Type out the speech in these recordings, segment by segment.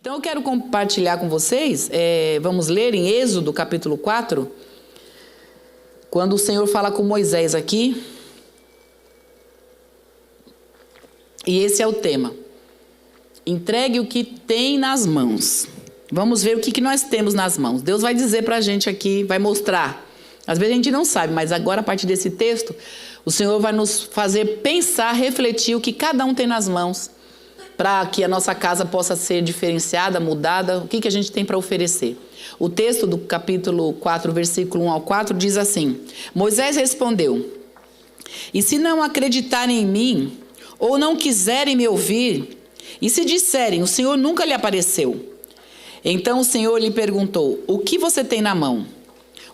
Então eu quero compartilhar com vocês, vamos ler em Êxodo capítulo 4, quando o Senhor fala com Moisés aqui, e esse é o tema: entregue o que tem nas mãos. Vamos ver o que nós temos nas mãos. Deus vai dizer para a gente aqui, vai mostrar. Às vezes a gente não sabe, mas agora a partir desse texto, o Senhor vai nos fazer pensar, refletir o que cada um tem nas mãos, para que a nossa casa possa ser diferenciada, mudada, o que a gente tem para oferecer. O texto do capítulo 4, versículo 1 ao 4 diz assim: Moisés respondeu: e se não acreditarem em mim, ou não quiserem me ouvir, e se disserem, o Senhor nunca lhe apareceu? Então o Senhor lhe perguntou: o que você tem na mão?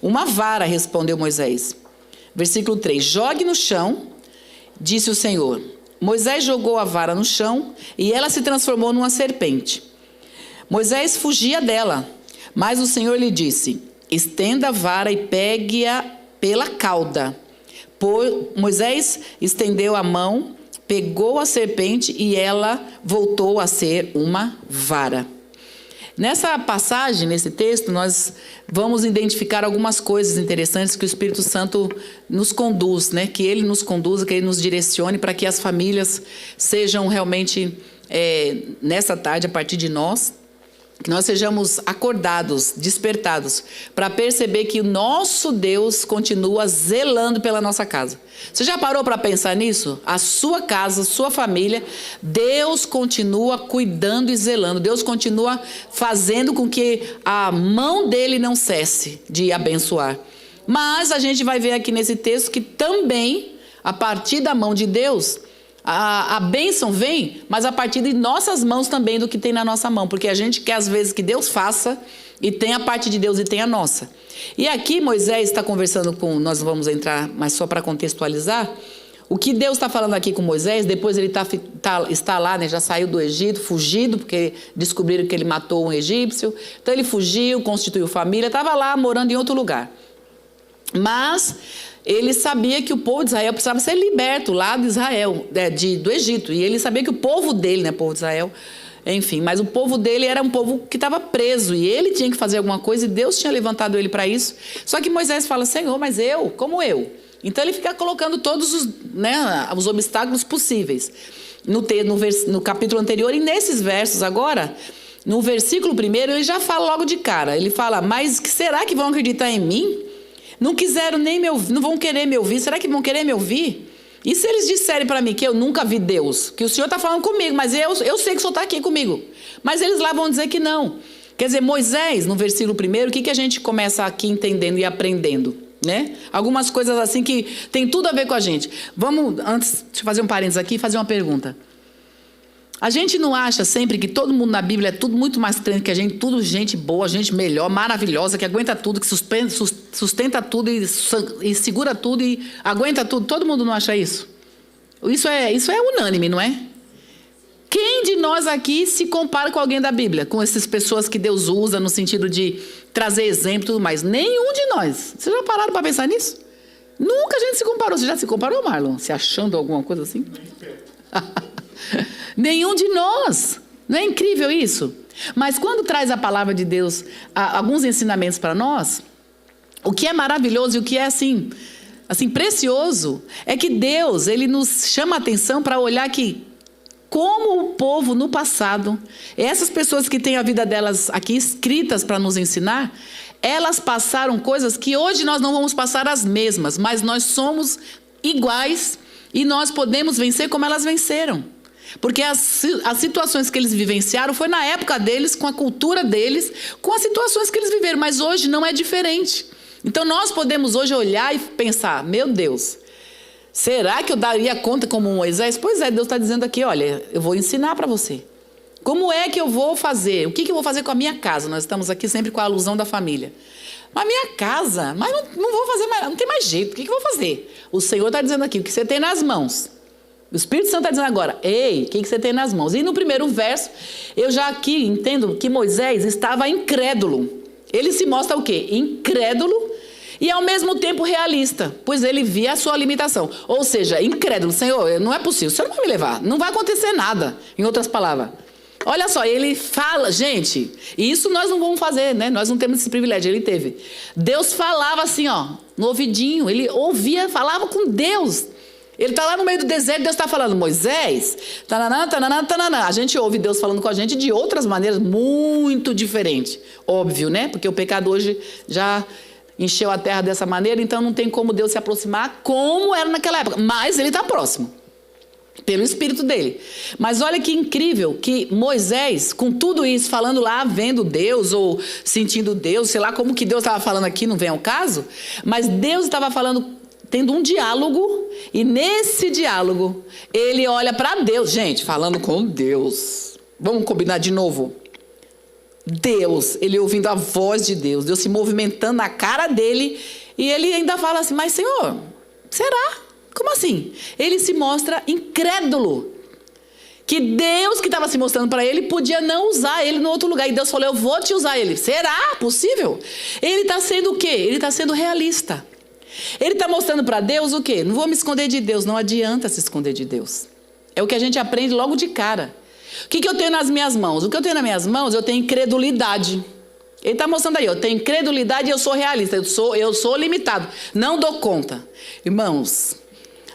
Uma vara, respondeu Moisés. Versículo 3: jogue no chão, disse o Senhor. Moisés jogou a vara no chão e ela se transformou numa serpente. Moisés fugia dela, mas o Senhor lhe disse: estenda a vara e pegue-a pela cauda. Moisés estendeu a mão, pegou a serpente e ela voltou a ser uma vara. Nessa passagem, nesse texto, nós vamos identificar algumas coisas interessantes que o Espírito Santo nos conduz, né? Que Ele nos conduza, que Ele nos direcione para que as famílias sejam realmente, nessa tarde, a partir de nós, que nós sejamos acordados, despertados, para perceber que o nosso Deus continua zelando pela nossa casa. Você já parou para pensar nisso? A sua casa, a sua família, Deus continua cuidando e zelando. Deus continua fazendo com que a mão dele não cesse de abençoar. Mas a gente vai ver aqui nesse texto que também, a partir da mão de Deus, a bênção vem, mas a partir de nossas mãos também, do que tem na nossa mão. Porque a gente quer às vezes que Deus faça, e tem a parte de Deus e tem a nossa. E aqui Moisés está conversando com, nós vamos entrar, mas só para contextualizar, o que Deus está falando aqui com Moisés. Depois ele está lá, né, já saiu do Egito, fugido, porque descobriram que ele matou um egípcio. Então ele fugiu, constituiu família, estava lá morando em outro lugar. Mas ele sabia que o povo de Israel precisava ser liberto lá de Israel, do Egito. E ele sabia que o povo dele, né, povo de Israel, enfim, mas o povo dele era um povo que estava preso. E ele tinha que fazer alguma coisa e Deus tinha levantado ele para isso. Só que Moisés fala: Senhor, mas eu? Como eu? Então ele fica colocando todos os obstáculos possíveis no capítulo anterior. E nesses versos agora, no versículo 1, ele já fala logo de cara. Ele fala: mas será que vão acreditar em mim? Não quiseram nem me ouvir, não vão querer me ouvir. Será que vão querer me ouvir? E se eles disserem para mim que eu nunca vi Deus, que o Senhor está falando comigo, mas eu sei que o Senhor está aqui comigo, mas eles lá vão dizer que não. Eu dizer, Moisés, no versículo 1, o que a gente começa aqui entendendo e aprendendo, né? Algumas coisas assim que tem tudo a ver com a gente. Vamos, antes de fazer um parênteses aqui, fazer uma pergunta. A gente não acha sempre que todo mundo na Bíblia é tudo muito mais crente que a gente, tudo gente boa, gente melhor, maravilhosa, que aguenta tudo, que sustenta tudo e segura tudo e aguenta tudo? Todo mundo não acha isso? Isso é unânime, não é? Quem de nós aqui se compara com alguém da Bíblia? Com essas pessoas que Deus usa no sentido de trazer exemplo e tudo mais? Nenhum de nós. Vocês já pararam para pensar nisso? Nunca a gente se comparou. Você já se comparou, Marlon? Se achando alguma coisa assim? Nenhum de nós. Não é incrível isso? Mas quando traz a palavra de Deus, alguns ensinamentos para nós, o que é maravilhoso e o que é assim precioso, é que Deus, ele nos chama a atenção para olhar que, como o povo no passado, essas pessoas que têm a vida delas aqui escritas para nos ensinar, elas passaram coisas que hoje nós não vamos passar as mesmas, mas nós somos iguais e nós podemos vencer como elas venceram. Porque as situações que eles vivenciaram foi na época deles, com a cultura deles, com as situações que eles viveram, mas hoje não é diferente. Então nós podemos hoje olhar e pensar: meu Deus, será que eu daria conta como Moisés? Pois é, Deus está dizendo aqui: olha, eu vou ensinar para você. Como é que eu vou fazer? O que eu vou fazer com a minha casa? Nós estamos aqui sempre com a alusão da família. Mas minha casa, mas não vou fazer mais, não tem mais jeito, o que eu vou fazer? O Senhor está dizendo aqui: o que você tem nas mãos. O Espírito Santo está dizendo agora: ei, o que você tem nas mãos? E no primeiro verso, eu já aqui entendo que Moisés estava incrédulo. Ele se mostra o quê? Incrédulo e ao mesmo tempo realista, pois ele via a sua limitação. Ou seja, incrédulo: Senhor, não é possível, o Senhor não vai me levar, não vai acontecer nada. Em outras palavras, Olha só, ele fala, gente, e isso nós não vamos fazer, né? Nós não temos esse privilégio, ele teve. Deus falava assim, ó, no ouvidinho, ele ouvia, falava com Deus. Ele está lá no meio do deserto, Deus está falando, Moisés, tananã, tananã, tananã. A gente ouve Deus falando com a gente de outras maneiras muito diferentes. Óbvio, né? Porque o pecado hoje já encheu a terra dessa maneira, então não tem como Deus se aproximar como era naquela época. Mas ele está próximo, pelo Espírito dele. Mas olha que incrível que Moisés, com tudo isso, falando lá, vendo Deus ou sentindo Deus, sei lá como que Deus estava falando aqui, não vem ao caso, mas Deus estava falando, tendo um diálogo, e nesse diálogo, ele olha para Deus, gente, falando com Deus. Vamos combinar de novo? Deus, ele ouvindo a voz de Deus, Deus se movimentando na cara dele, e ele ainda fala assim, mas Senhor, será? Como assim? Ele se mostra incrédulo. Que Deus que estava se mostrando para ele podia não usar ele no outro lugar. E Deus falou, eu vou te usar ele. Será possível? Ele está sendo o quê? Ele está sendo realista. Ele está mostrando para Deus o quê? Não vou me esconder de Deus. Não adianta se esconder de Deus. É o que a gente aprende logo de cara. O que eu tenho nas minhas mãos? O que eu tenho nas minhas mãos, eu tenho incredulidade. Ele está mostrando aí, eu tenho incredulidade e eu sou realista. Eu sou limitado. Não dou conta. Irmãos,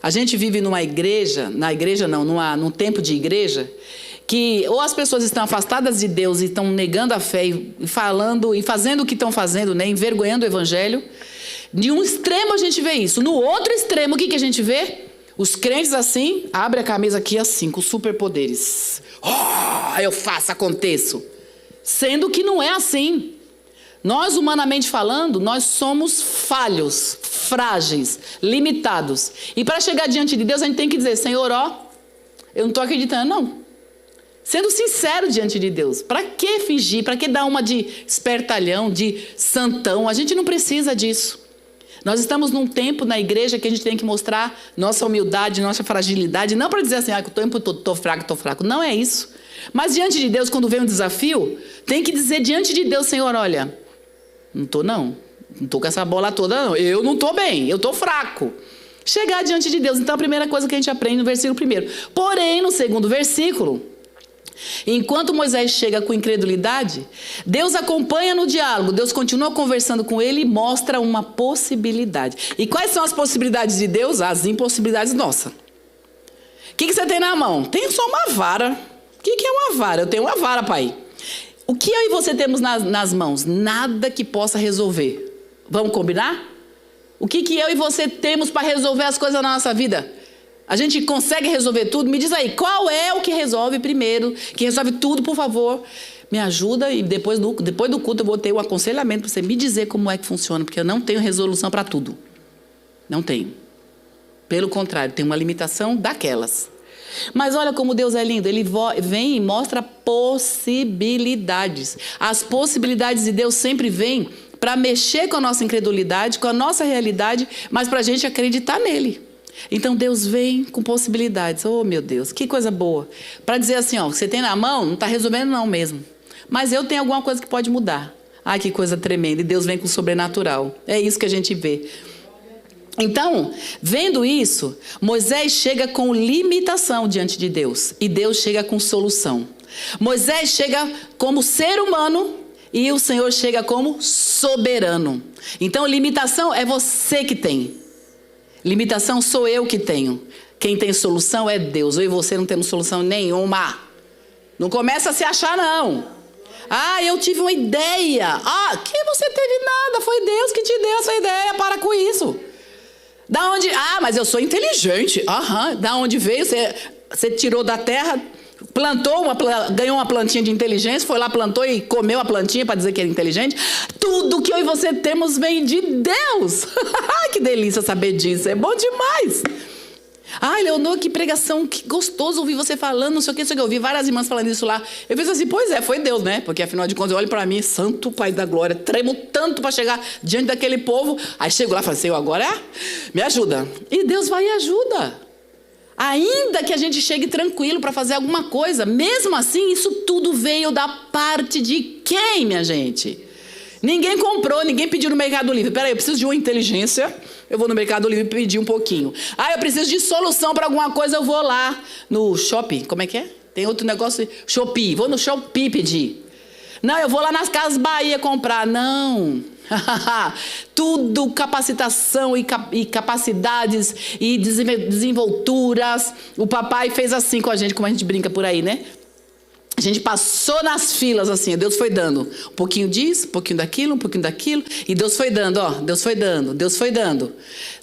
a gente vive numa igreja, num tempo de igreja, que ou as pessoas estão afastadas de Deus e estão negando a fé e falando e fazendo o que estão fazendo, né, envergonhando o evangelho. De um extremo a gente vê isso. No outro extremo, o que a gente vê? Os crentes assim, abre a camisa aqui assim, com superpoderes. Oh, eu faço, aconteço. Sendo que não é assim. Nós, humanamente falando, nós somos falhos, frágeis, limitados. E para chegar diante de Deus, a gente tem que dizer, Senhor, ó, eu não estou acreditando, não. Sendo sincero diante de Deus. Para que fingir? Para que dar uma de espertalhão, de santão? A gente não precisa disso. Nós estamos num tempo na igreja que a gente tem que mostrar nossa humildade, nossa fragilidade. Não para dizer assim, o tempo todo estou fraco. Não é isso. Mas diante de Deus, quando vem um desafio, tem que dizer diante de Deus, Senhor, olha, não estou não estou com essa bola toda não, eu não estou bem, eu estou fraco. Chegar diante de Deus, então a primeira coisa que a gente aprende no versículo 1. Porém, no segundo versículo, enquanto Moisés chega com incredulidade, Deus acompanha no diálogo, Deus continua conversando com ele e mostra uma possibilidade. E quais são as possibilidades de Deus? As impossibilidades nossas. O que você tem na mão? Tenho só uma vara. O que é uma vara? Eu tenho uma vara, pai. O que eu e você temos nas mãos? Nada que possa resolver. Vamos combinar? O que eu e você temos para resolver as coisas na nossa vida? A gente consegue resolver tudo? Me diz aí, qual é o que resolve primeiro? Que resolve tudo, por favor. Me ajuda e depois do culto eu vou ter um aconselhamento para você me dizer como é que funciona, porque eu não tenho resolução para tudo. Não tenho. Pelo contrário, tem uma limitação daquelas. Mas olha como Deus é lindo, Ele vem e mostra possibilidades. As possibilidades de Deus sempre vêm para mexer com a nossa incredulidade, com a nossa realidade, mas para a gente acreditar nele. Então Deus vem com possibilidades. Oh meu Deus, que coisa boa. Para dizer assim, ó, você tem na mão, não está resolvendo não mesmo. Mas eu tenho alguma coisa que pode mudar. Ai, que coisa tremenda. E Deus vem com o sobrenatural. É isso que a gente vê. Então, vendo isso, Moisés chega com limitação diante de Deus. E Deus chega com solução. Moisés chega como ser humano e o Senhor chega como soberano. Então, limitação é você que tem. Limitação sou eu que tenho. Quem tem solução é Deus. Eu e você não temos solução nenhuma. Não começa a se achar, não. Ah, eu tive uma ideia. Ah, que você teve nada. Foi Deus que te deu essa ideia. Para com isso. Da onde? Ah, mas eu sou inteligente. Aham. Da onde veio? Você tirou da terra, plantou, ganhou uma plantinha de inteligência, foi lá, plantou e comeu a plantinha para dizer que era inteligente. Tudo que eu e você temos vem de Deus. Que delícia saber disso. É bom demais. Ai, Leonor, que pregação, que gostoso ouvir você falando, não sei o que. Eu ouvi várias irmãs falando isso lá. Eu pensei assim, pois é, foi Deus, né? Porque afinal de contas, eu olho para mim, santo Pai da glória, tremo tanto para chegar diante daquele povo. Aí chego lá e falo, Senhor, agora me ajuda. E Deus vai e ajuda. Ainda que a gente chegue tranquilo para fazer alguma coisa, mesmo assim, isso tudo veio da parte de quem, minha gente? Ninguém comprou, ninguém pediu no Mercado Livre. Peraí, eu preciso de uma inteligência. Eu vou no Mercado Livre pedir um pouquinho. Ah, eu preciso de solução para alguma coisa, eu vou lá no shopping. Como é que é? Tem outro negócio, Shopee. Vou no Shopee pedir. Não, eu vou lá nas Casas Bahia comprar. Não. Tudo capacitação e capacidades e desenvolturas. O papai fez assim com a gente, como a gente brinca por aí, né? A gente passou nas filas assim, Deus foi dando um pouquinho disso, um pouquinho daquilo, e Deus foi dando, ó, Deus foi dando.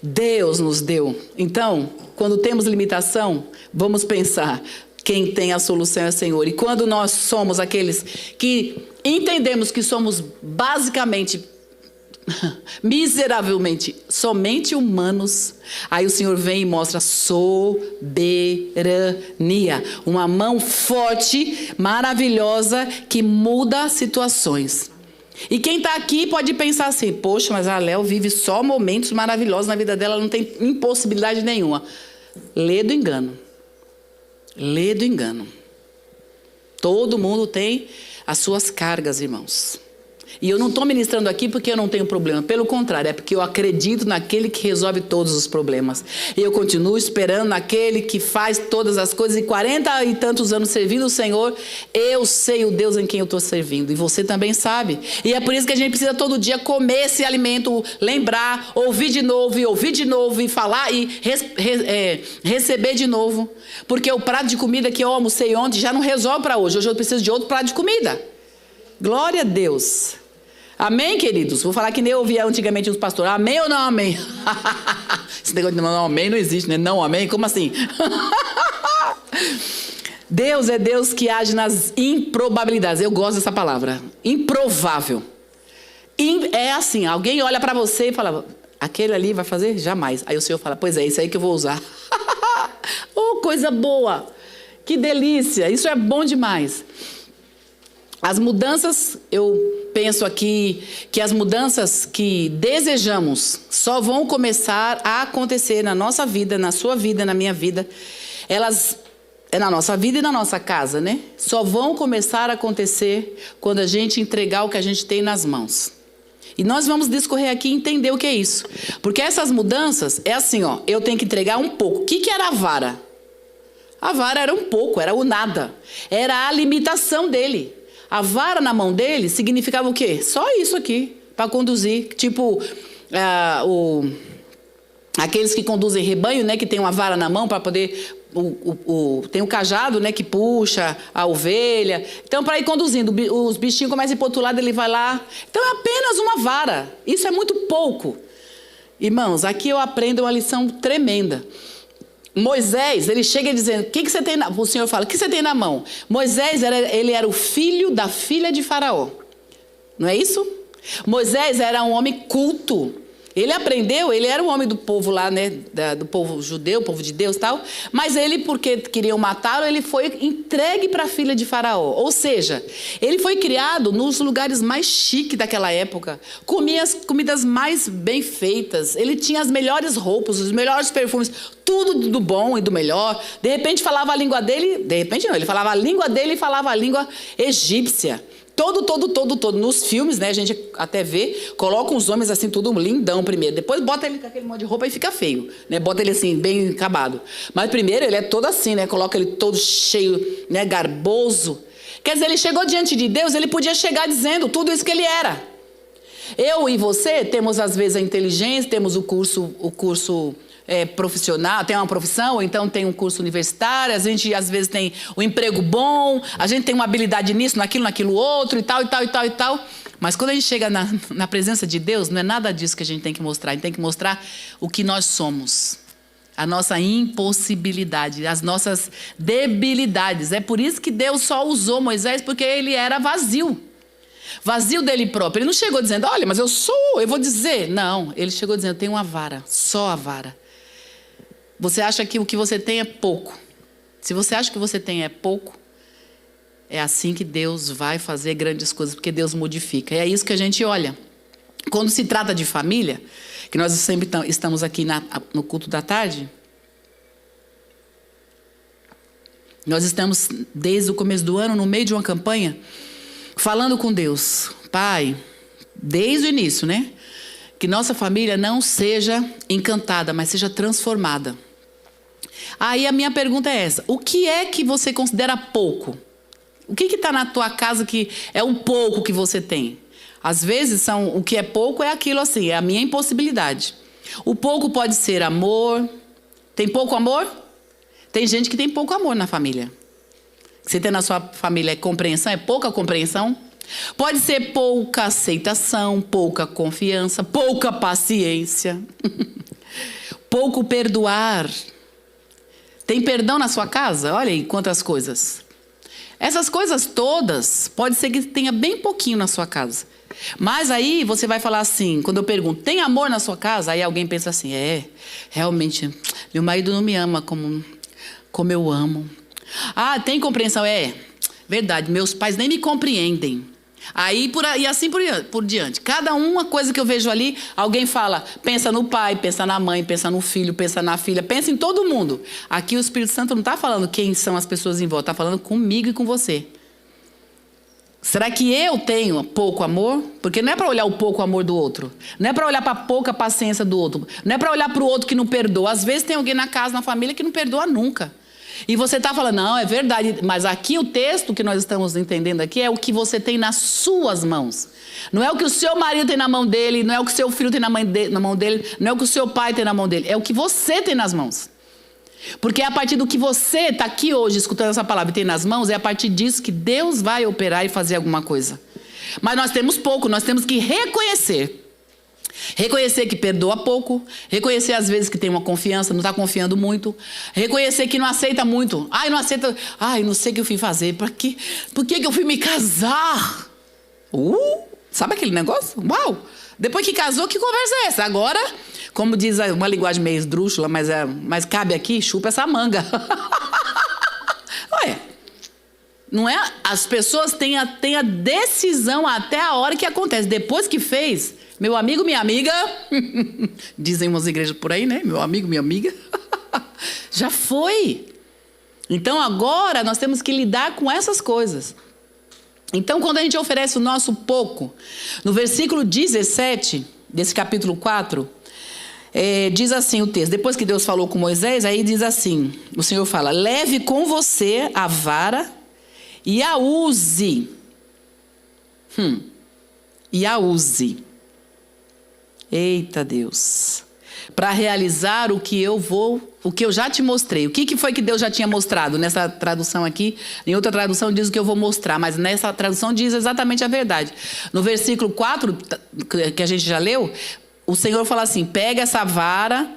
Deus nos deu. Então, quando temos limitação, vamos pensar, quem tem a solução é o Senhor. E quando nós somos aqueles que entendemos que somos basicamente miseravelmente somente humanos, aí o Senhor vem e mostra soberania, uma mão forte, maravilhosa, que muda situações. E quem está aqui pode pensar assim, poxa, mas a Léo vive só momentos maravilhosos na vida dela, não tem impossibilidade nenhuma. Lê do engano. Todo mundo tem as suas cargas, irmãos. E eu não estou ministrando aqui porque eu não tenho problema. Pelo contrário, é porque eu acredito naquele que resolve todos os problemas. E eu continuo esperando naquele que faz todas as coisas. E 40 e tantos anos servindo o Senhor, eu sei o Deus em quem eu estou servindo. E você também sabe. E é por isso que a gente precisa todo dia comer esse alimento, lembrar, ouvir de novo, e falar e receber de novo. Porque o prato de comida que eu almocei ontem já não resolve para hoje. Hoje eu preciso de outro prato de comida. Glória a Deus. Amém, queridos? Vou falar que nem eu ouvia antigamente uns pastores. Amém ou não amém? Esse negócio de não amém não existe, né? Não amém? Como assim? Deus é Deus que age nas improbabilidades. Eu gosto dessa palavra. Improvável. É assim, alguém olha para você e fala, aquele ali vai fazer? Jamais. Aí o Senhor fala, pois é, isso aí que eu vou usar. Oh, coisa boa. Que delícia. Isso é bom demais. As mudanças, eu penso aqui que as mudanças que desejamos só vão começar a acontecer na nossa vida, na sua vida, na minha vida. Elas, na nossa vida e na nossa casa, né? Só vão começar a acontecer quando a gente entregar o que a gente tem nas mãos. E nós vamos discorrer aqui e entender o que é isso. Porque essas mudanças, é assim, ó, eu tenho que entregar um pouco. O que era a vara? A vara era um pouco, era o nada. Era a limitação dele. A vara na mão dele significava o quê? Só isso aqui, para conduzir. Tipo, aqueles que conduzem rebanho, né? Que tem uma vara na mão para poder... tem o cajado, né? Que puxa a ovelha. Então, para ir conduzindo, os bichinhos começam a ir para o outro lado, ele vai lá. Então, é apenas uma vara. Isso é muito pouco. Irmãos, aqui eu aprendo uma lição tremenda. Moisés, ele chega dizendo, o que você tem o Senhor fala, o que você tem na mão? Moisés, ele era o filho da filha de Faraó. Não é isso? Moisés era um homem culto. Ele aprendeu, ele era um homem do povo lá, né? Do povo judeu, povo de Deus e tal. Mas ele, porque queriam matá-lo, ele foi entregue para a filha de Faraó. Ou seja, ele foi criado nos lugares mais chiques daquela época. Comia as comidas mais bem feitas. Ele tinha as melhores roupas, os melhores perfumes. Tudo do bom e do melhor. De repente falava a língua dele. De repente não, ele falava a língua dele e falava a língua egípcia. Todo. Nos filmes, né, a gente até vê, coloca os homens assim, tudo lindão primeiro. Depois bota ele com aquele monte de roupa e fica feio, né? Bota ele assim, bem acabado. Mas primeiro ele é todo assim, né? Coloca ele todo cheio, né? Garboso. Quer dizer, ele chegou diante de Deus, ele podia chegar dizendo tudo isso que ele era. Eu e você temos às vezes a inteligência, temos o curso profissional, tem uma profissão, ou então tem um curso universitário, a gente às vezes tem um emprego bom, a gente tem uma habilidade nisso, naquilo outro e tal. Mas quando a gente chega na presença de Deus, não é nada disso que a gente tem que mostrar. A gente tem que mostrar o que nós somos. A nossa impossibilidade, as nossas debilidades. É por isso que Deus só usou Moisés, porque ele era vazio. Vazio dele próprio. Ele não chegou dizendo, olha, mas eu vou dizer. Não, ele chegou dizendo, tem uma vara, só a vara. Você acha que o que você tem é pouco. Se você acha que você tem é pouco, é assim que Deus vai fazer grandes coisas, porque Deus modifica. E é isso que a gente olha. Quando se trata de família, que nós sempre estamos aqui no culto da tarde, nós estamos desde o começo do ano, no meio de uma campanha, falando com Deus. Pai, desde o início, né? Que nossa família não seja encantada, mas seja transformada. Aí a minha pergunta é essa: o que é que você considera pouco? O que está na tua casa que é um pouco que você tem? Às vezes o que é pouco é aquilo assim, é a minha impossibilidade. O pouco pode ser amor. Tem pouco amor? Tem gente que tem pouco amor na família. Você tem na sua família compreensão? É pouca compreensão? Pode ser pouca aceitação, pouca confiança, pouca paciência, pouco perdoar. Tem perdão na sua casa? Olha aí quantas coisas. Essas coisas todas, pode ser que tenha bem pouquinho na sua casa. Mas aí você vai falar assim, quando eu pergunto, tem amor na sua casa? Aí alguém pensa assim, realmente, meu marido não me ama como eu amo. Ah, tem compreensão? Verdade, meus pais nem me compreendem. Aí, e assim por diante. Cada uma coisa que eu vejo ali, alguém fala, pensa no pai, pensa na mãe, pensa no filho, pensa na filha, pensa em todo mundo. Aqui o Espírito Santo não está falando quem são as pessoas em volta, está falando comigo e com você. Será que eu tenho pouco amor? Porque não é para olhar o pouco amor do outro. Não é para olhar para a pouca paciência do outro. Não é para olhar para o outro que não perdoa. Às vezes tem alguém na casa, na família, que não perdoa nunca. E você está falando, não, é verdade. Mas aqui o texto que nós estamos entendendo aqui é o que você tem nas suas mãos. Não é o que o seu marido tem na mão dele, não é o que o seu filho tem na mão dele, não é o que o seu pai tem na mão dele. É o que você tem nas mãos. Porque é a partir do que você está aqui hoje escutando essa palavra e tem nas mãos, é a partir disso que Deus vai operar e fazer alguma coisa. Mas nós temos pouco, nós temos que reconhecer. Reconhecer que perdoa pouco, reconhecer às vezes que tem uma confiança, não está confiando muito, reconhecer que não aceita muito. Não aceita, não sei o que eu fui fazer, por que eu fui me casar? Sabe aquele negócio? Uau! Depois que casou, que conversa é essa? Agora, como diz uma linguagem meio esdrúxula, mas cabe aqui, chupa essa manga. Não é? As pessoas têm a decisão até a hora que acontece. Depois que fez, meu amigo, minha amiga, dizem umas igrejas por aí, né? Meu amigo, minha amiga, já foi. Então agora nós temos que lidar com essas coisas. Então, quando a gente oferece o nosso pouco, no versículo 17 desse capítulo 4, diz assim o texto, depois que Deus falou com Moisés, aí diz assim, o Senhor fala, leve com você a vara e a use. E a use. Eita Deus. Para realizar o que eu já te mostrei. O que foi que Deus já tinha mostrado? Nessa tradução aqui, em outra tradução diz o que eu vou mostrar, mas nessa tradução diz exatamente a verdade. No versículo 4, que a gente já leu, o Senhor fala assim, pega essa vara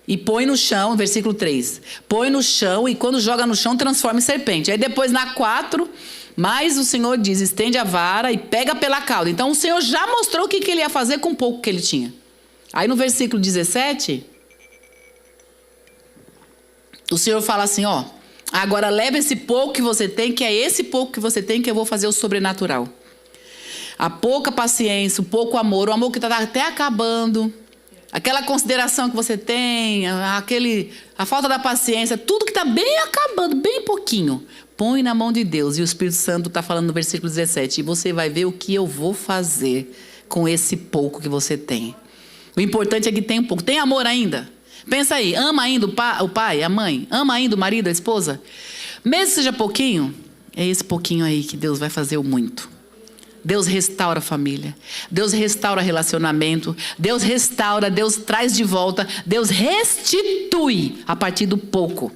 e põe no chão, versículo 3. Põe no chão e quando joga no chão transforma em serpente. Aí depois na 4, mas o Senhor diz, estende a vara e pega pela cauda. Então o Senhor já mostrou o que ele ia fazer com o pouco que ele tinha. Aí no versículo 17, o Senhor fala assim, agora leva esse pouco que você tem, que é esse pouco que você tem que eu vou fazer o sobrenatural. A pouca paciência, o pouco amor, o amor que está até acabando, aquela consideração que você tem, a falta da paciência, tudo que está bem acabando, bem pouquinho, põe na mão de Deus. E o Espírito Santo está falando no versículo 17, e você vai ver o que eu vou fazer com esse pouco que você tem. O importante é que tem um pouco. Tem amor ainda? Pensa aí, ama ainda o pai, a mãe? Ama ainda o marido, a esposa? Mesmo que seja pouquinho, é esse pouquinho aí que Deus vai fazer o muito. Deus restaura a família. Deus restaura relacionamento. Deus restaura, Deus traz de volta. Deus restitui a partir do pouco.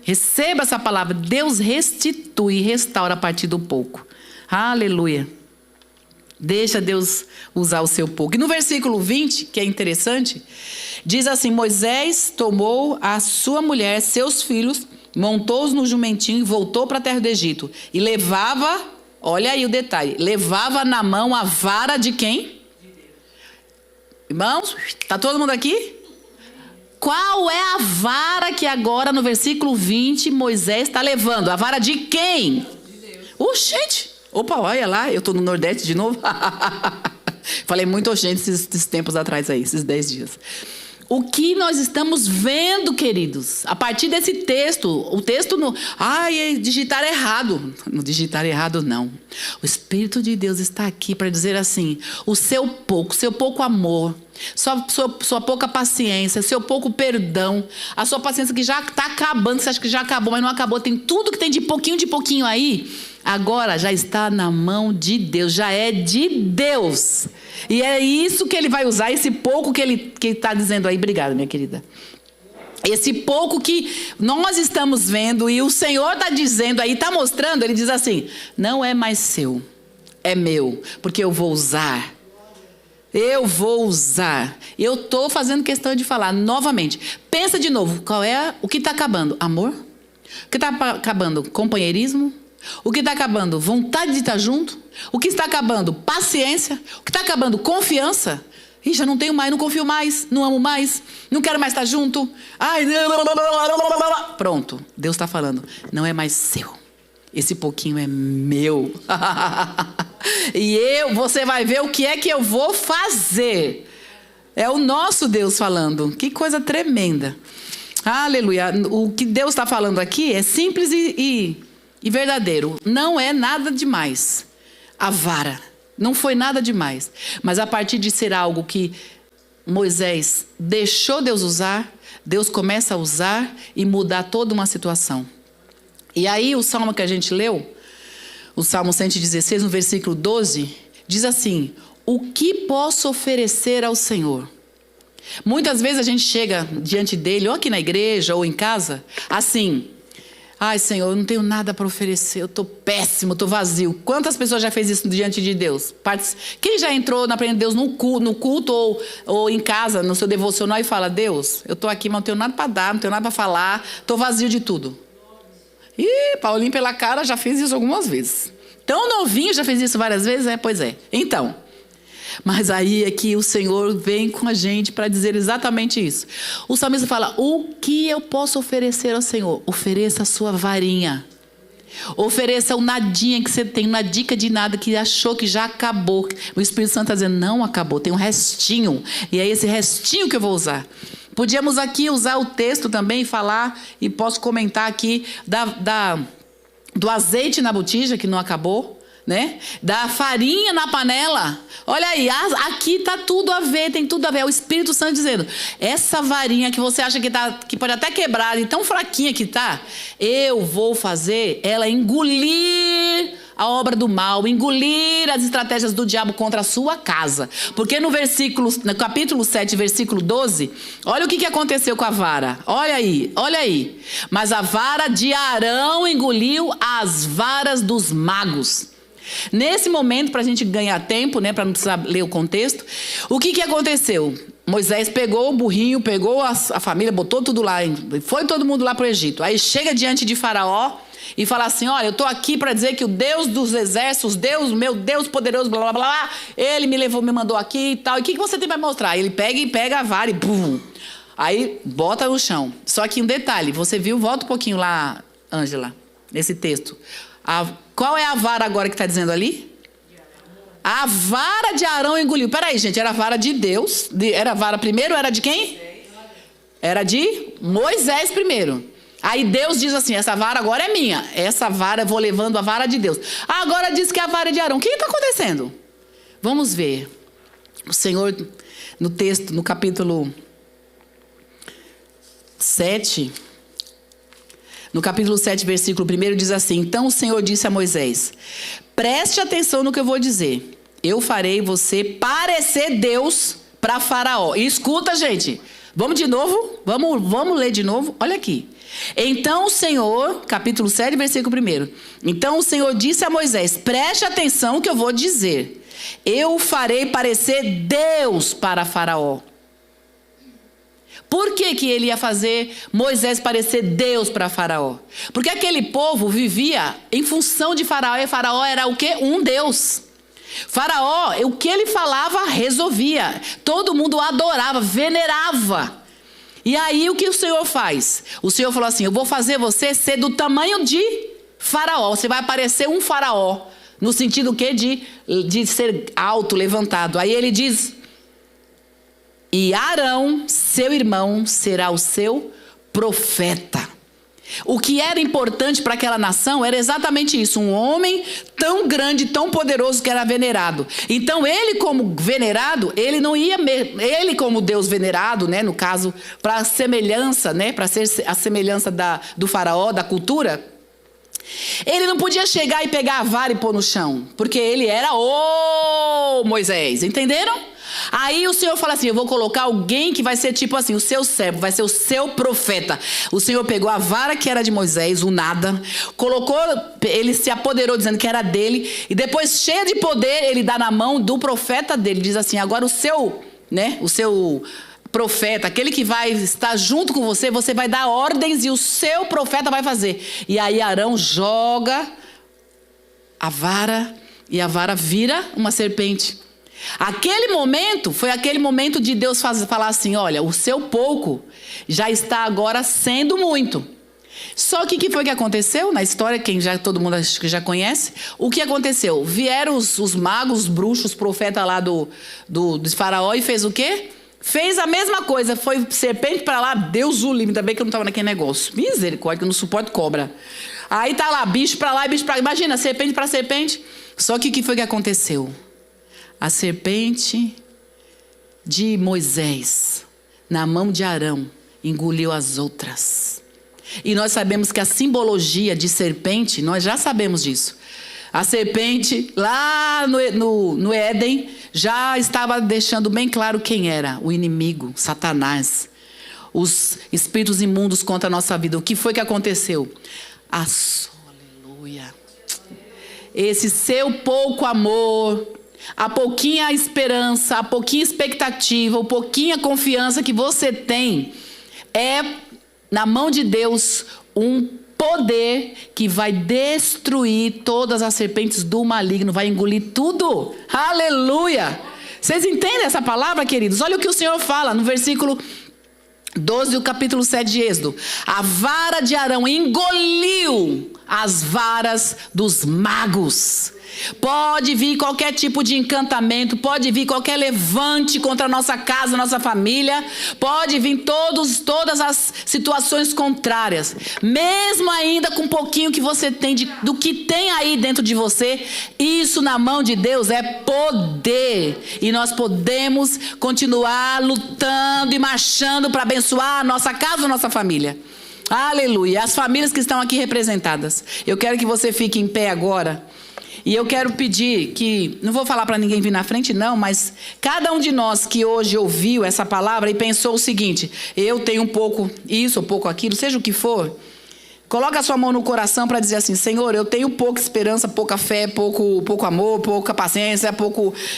Receba essa palavra. Deus restitui, restaura a partir do pouco. Aleluia. Deixa Deus usar o seu pouco. E no versículo 20, que é interessante, diz assim, Moisés tomou a sua mulher, seus filhos, montou-os no jumentinho e voltou para a terra do Egito. E levava, olha aí o detalhe, levava na mão a vara de quem? De Deus. Irmãos, está todo mundo aqui? Qual é a vara que agora no versículo 20 Moisés está levando? A vara de quem? De Deus. Gente! Opa, olha lá, eu estou no Nordeste de novo. Falei muito gente esses tempos atrás aí, esses 10 dias. O que nós estamos vendo, queridos, a partir desse texto, o texto no... digitar errado. Não digitar errado, não. O Espírito de Deus está aqui para dizer assim, o seu pouco amor, sua pouca paciência, seu pouco perdão, a sua paciência que já está acabando, você acha que já acabou, mas não acabou, tem tudo que tem de pouquinho aí, agora já está na mão de Deus, já é de Deus. E é isso que ele vai usar, esse pouco que ele está dizendo aí. Obrigada, minha querida. Esse pouco que nós estamos vendo e o Senhor está dizendo aí, está mostrando, ele diz assim, não é mais seu, é meu, porque eu vou usar. Eu vou usar. Eu estou fazendo questão de falar novamente. Pensa de novo, o que está acabando? Amor? O que está acabando? Companheirismo? O que está acabando? Vontade de estar junto? O que está acabando? Paciência? O que está acabando? Confiança? Ih, já não tenho mais, não confio mais, não amo mais, não quero mais estar junto. Ai, pronto, Deus está falando, não é mais seu. Esse pouquinho é meu. E você vai ver o que é que eu vou fazer. É o nosso Deus falando. Que coisa tremenda. Aleluia. O que Deus está falando aqui é simples e verdadeiro. Não é nada demais. A vara. Não foi nada demais. Mas a partir de ser algo que Moisés deixou Deus usar, Deus começa a usar e mudar toda uma situação. E aí o salmo que a gente leu, o Salmo 116, no versículo 12, diz assim, o que posso oferecer ao Senhor? Muitas vezes a gente chega diante dele, ou aqui na igreja, ou em casa, assim, ai Senhor, eu não tenho nada para oferecer, eu estou péssimo, estou vazio. Quantas pessoas já fez isso diante de Deus? Quem já entrou na presença de Deus no culto ou em casa, no seu devocional e fala, Deus, eu estou aqui, mas não tenho nada para dar, não tenho nada para falar, estou vazio de tudo. Ih, Paulinho pela cara já fez isso algumas vezes. Tão novinho já fez isso várias vezes? Pois é. Então, mas aí é que o Senhor vem com a gente para dizer exatamente isso. O salmista fala, o que eu posso oferecer ao Senhor? Ofereça a sua varinha. Ofereça o nadinha que você tem, uma dica de nada que achou que já acabou. O Espírito Santo está dizendo, não acabou, tem um restinho. E é esse restinho que eu vou usar. Podíamos aqui usar o texto também e falar, e posso comentar aqui, do azeite na botija, que não acabou, né? Da farinha na panela. Olha aí, aqui está tudo a ver, tem tudo a ver. É o Espírito Santo dizendo, essa varinha que você acha que pode até quebrar, e tão fraquinha que está, eu vou fazer ela engolir a obra do mal, engolir as estratégias do diabo contra a sua casa. Porque no capítulo 7, versículo 12, olha o que aconteceu com a vara. Olha aí. Mas a vara de Arão engoliu as varas dos magos. Nesse momento, para a gente ganhar tempo, né, para não precisar ler o contexto, o que aconteceu? Moisés pegou o burrinho, pegou a família, botou tudo lá, foi todo mundo lá para o Egito. Aí chega diante de Faraó e fala assim, olha, eu estou aqui para dizer que o Deus dos exércitos, meu Deus poderoso, blá, blá, blá, ele me levou, me mandou aqui e tal. E o que você tem para mostrar? Ele pega a vara e bum, aí bota no chão. Só que um detalhe, você viu, volta um pouquinho lá, Ângela, nesse texto. Qual é a vara agora que está dizendo ali? A vara de Arão engoliu. Peraí, gente, era a vara de Deus. Era a vara primeiro, era de quem? Era de Moisés primeiro. Aí Deus diz assim, essa vara agora é minha. Essa vara, eu vou levando a vara de Deus. Agora diz que é a vara de Arão. O que está acontecendo? Vamos ver. O Senhor, no texto, no capítulo 7... No capítulo 7, versículo 1, diz assim, então o Senhor disse a Moisés, preste atenção no que eu vou dizer. Eu farei você parecer Deus para Faraó. E escuta, gente. Vamos de novo? Vamos ler de novo? Olha aqui. Então o Senhor, capítulo 7, versículo 1. Então o Senhor disse a Moisés, preste atenção no que eu vou dizer. Eu o farei parecer Deus para Faraó. Por que ele ia fazer Moisés parecer Deus para Faraó? Porque aquele povo vivia em função de Faraó, e Faraó era o quê? Um Deus. Faraó, o que ele falava, resolvia. Todo mundo adorava, venerava. E aí o que o Senhor faz? O Senhor falou assim, eu vou fazer você ser do tamanho de Faraó. Você vai parecer um Faraó. No sentido o quê? De ser alto, levantado. Aí ele diz... E Arão, seu irmão, será o seu profeta. O que era importante para aquela nação era exatamente isso, um homem tão grande, tão poderoso que era venerado. Então ele como venerado, ele não ia, ele como Deus venerado, né, no caso, para semelhança, né, para ser a semelhança do faraó, da cultura, ele não podia chegar e pegar a vara e pôr no chão, porque ele era o Moisés, entenderam? Aí o Senhor fala assim, eu vou colocar alguém que vai ser tipo assim, o seu servo, vai ser o seu profeta. O Senhor pegou a vara que era de Moisés, o nada, colocou, ele se apoderou dizendo que era dele, e depois, cheio de poder, ele dá na mão do profeta dele, diz assim, agora o seu profeta, aquele que vai estar junto com você, você vai dar ordens e o seu profeta vai fazer. E aí Arão joga a vara e a vara vira uma serpente. Aquele momento foi aquele momento de Deus falar assim, olha, o seu pouco já está agora sendo muito. Só que o que foi que aconteceu na história, todo mundo acho que já conhece, o que aconteceu? Vieram os magos, os bruxos, os profetas lá do faraó e fez o quê? Fez a mesma coisa, foi serpente para lá, Deus o livre, ainda bem que eu não estava naquele negócio. Misericórdia, que eu não suporto cobra. Aí tá lá, bicho para lá e bicho para lá, imagina, serpente para serpente. Só que o que foi que aconteceu? A serpente de Moisés, na mão de Arão, engoliu as outras. E nós sabemos que a simbologia de serpente, nós já sabemos disso. A serpente, lá no Éden, já estava deixando bem claro quem era. O inimigo, Satanás. Os espíritos imundos contra a nossa vida. O que foi que aconteceu? Aleluia. Esse seu pouco amor, a pouquinha esperança, a pouquinha expectativa, a pouquinha confiança que você tem, é, na mão de Deus, um poder que vai destruir todas as serpentes do maligno, vai engolir tudo. Aleluia! Vocês entendem essa palavra, queridos? Olha o que o Senhor fala no versículo 12 do capítulo 7 de Êxodo. A vara de Arão engoliu as varas dos magos. Pode vir qualquer tipo de encantamento, pode vir qualquer levante contra a nossa casa, nossa família, pode vir todas as situações contrárias, mesmo ainda com um pouquinho que você tem do que tem aí dentro de você, isso na mão de Deus é poder, e nós podemos continuar lutando e marchando para abençoar a nossa casa, a nossa família. Aleluia. As famílias que estão aqui representadas, eu quero que você fique em pé agora. E eu quero pedir que, não vou falar para ninguém vir na frente não, mas cada um de nós que hoje ouviu essa palavra e pensou o seguinte, eu tenho um pouco isso, um pouco aquilo, seja o que for, coloca a sua mão no coração para dizer assim, Senhor, eu tenho pouca esperança, pouca fé, pouco amor, pouca paciência,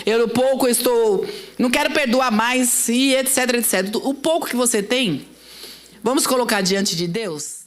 eu estou, não quero perdoar mais, e etc, etc. O pouco que você tem, vamos colocar diante de Deus?